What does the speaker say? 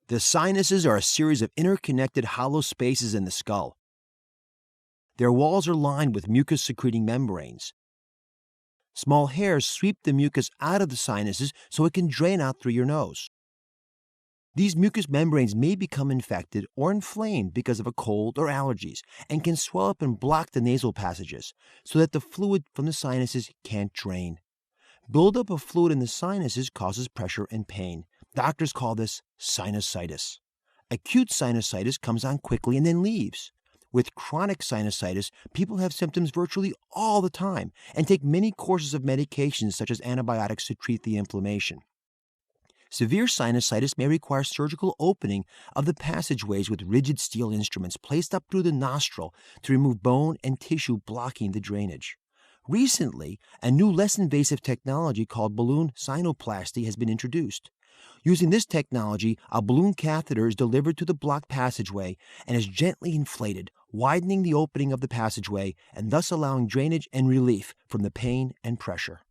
The sinuses are a series of interconnected hollow spaces in the skull. Their walls are lined with mucus-secreting membranes. Small hairs sweep the mucus out of the sinuses so it can drain out through your nose. These mucous membranes may become infected or inflamed because of a cold or allergies and can swell up and block the nasal passages so that the fluid from the sinuses can't drain. Buildup of fluid in the sinuses causes pressure and pain. Doctors call this sinusitis. Acute sinusitis comes on quickly and then leaves. With chronic sinusitis, people have symptoms virtually all the time and take many courses of medications such as antibiotics to treat the inflammation. Severe sinusitis may require surgical opening of the passageways with rigid steel instruments placed up through the nostril to remove bone and tissue blocking the drainage. Recently, a new less invasive technology called balloon sinuplasty has been introduced. Using this technology, a balloon catheter is delivered to the blocked passageway and is gently inflated, widening the opening of the passageway and thus allowing drainage and relief from the pain and pressure.